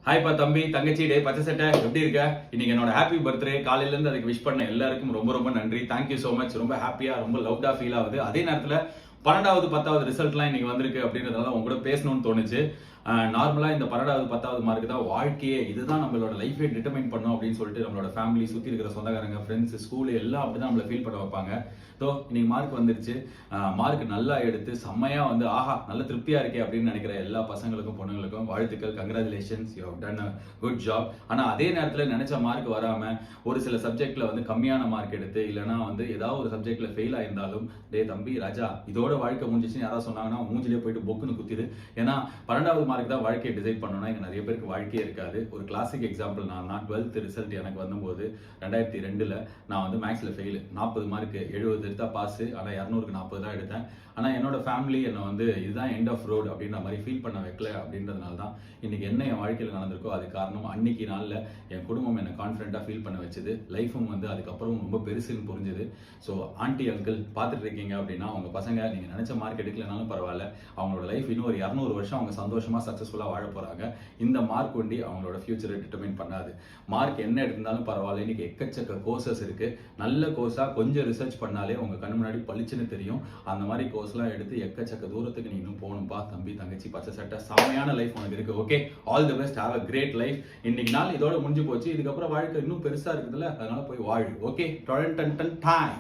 ஹாய்ப்பா தம்பி தங்கச்சி டே பச்சை சட்டை எப்படி இருக்க? இன்னைக்கு என்னோட ஹாப்பி பர்த்டே. காலையில இருந்து அதுக்கு விஷ் பண்ண எல்லாருக்கும் ரொம்ப ரொம்ப நன்றி. Thank you so much. ரொம்ப ஹாப்பியா ரொம்ப லவ்டா ஃபீல் ஆகுது. அதே நேரத்துல 12வது 10வது ரிசல்ட்லாம் இன்னைக்கு வந்திருக்கு அப்படின்றதுனால உங்க கூட பேசணும்னு தோணுச்சு. நார்மலா இந்த 12வது 10வது மார்க் தான் வாழ்க்கையே, இதுதான் நம்மளோட லைஃபே டிட்டர்மைன் பண்ணும் அப்படின்னு சொல்லிட்டு நம்மளோட ஃபேமிலி, சுத்தி இருக்கிற சொந்தக்காரங்க, ஃப்ரெண்ட்ஸ், ஸ்கூல் எல்லாம் அப்படிதான் நம்மள ஃபீல் பண்ண வைப்பாங்க. ஸோ இன்னைக்கு மார்க் வந்துருச்சு. மார்க் நல்லா எடுத்து செம்மையா வந்து ஆஹா நல்ல திருப்தியா இருக்கே அப்படின்னு நினைக்கிற எல்லா பசங்களுக்கும் பொண்ணுங்களுக்கும் வாழ்த்துக்கள். Congratulations, you have done a good job. ஆனா அதே நேரத்தில் நினைச்ச மார்க் வராம ஒரு சில சப்ஜெக்ட்ல வந்து கம்மியான மார்க் எடுத்து இல்லைன்னா வந்து ஏதாவது ஒரு சப்ஜெக்ட்ல ஃபெயில் ஆயிருந்தாலும், டே தம்பி ராஜா இதோட வாழ்க்கை முடிஞ்சிச்சுன்னு யாராவது சொன்னாங்கன்னா மூஞ்சிலே போயிட்டு பொக்குன்னு குத்திடு. ஏன்னா 12வது மார்க் தான் வாழ்க்கையை டிசைட் பண்ணணும்னா இங்க நிறைய பேருக்கு வாழ்க்கையே இருக்காது. ஒரு கிளாசிக் எக்ஸாம்பிள் நான் 12th ரிசல்ட் எனக்கு வந்தபோது 2002ல் நான் வந்து மேக்ஸ்ல ஃபெயில். 40 மார்க் 70 எடுத்தா பாஸ். ஆனா 200க்கு 40 தான் எடுத்தேன். ஆனா என்னோட ஃபேமிலி என்ன வந்து இதுதான் எண்ட் ஆஃப் ரோட் அப்படின்ற மாதிரி ஃபீல் பண்ண வைக்கல. அப்படின்றதுனால தான் இன்னைக்கு என்ன என் வாழ்க்கையில் நடந்திருக்கோ அது காரணம். அன்னைக்கு நாளில் என் குடும்பம் என்னை கான்ஃபிடென்ட்டாக ஃபீல் பண்ண வச்சது. லைஃபும் வந்து அதுக்கப்புறம் ரொம்ப பெருசுன்னு புரிஞ்சுது. ஸோ ஆண்டி அங்கிள் பார்த்துட்டு இருக்கீங்க அப்படின்னா உங்க பசங்க நீங்க நினைச்ச மார்க் எடுக்கலனாலும் பரவாயில்ல, அவங்களோட லைஃப் இன்னும் ஒரு 200 வருஷம் அவங்க சந்தோஷமா சக்சஸ்ஃபுல்லா வாழ போறாங்க. இந்த மார்க் ஒண்டி அவங்களோட ஃபியூச்சரை டிட்டர்மைன் பண்ணாது. மார்க் என்ன எடுத்தாலும் பரவாயில்ல. இன்னைக்கு எக்கச்சக்க கோர்சஸ் இருக்கு. நல்ல கோர்ஸா கொஞ்சம் ரிசர்ச் பண்ணாலே உங்க கண்ணு முன்னாடி பளிச்சுன்னு தெரியும். அந்த மாதிரி கோர்ஸ்லாம் எடுத்து எக்கச்சக்க தூரத்துக்கு நீ இன்னும் போகணும்பா தம்பி தங்கச்சி பச்சை சட்டை. செமையான லைஃப் உனக்கு இருக்கு. Okay, all the best, have a great life. இன்னைக்கு நாள் இதோட முடிஞ்சு போச்சு. இதுக்கப்புறம் வாழ்க்கை இன்னும் பெருசா இருக்குதுல்ல, அதனால போய் வாழு. Okay, done done done time.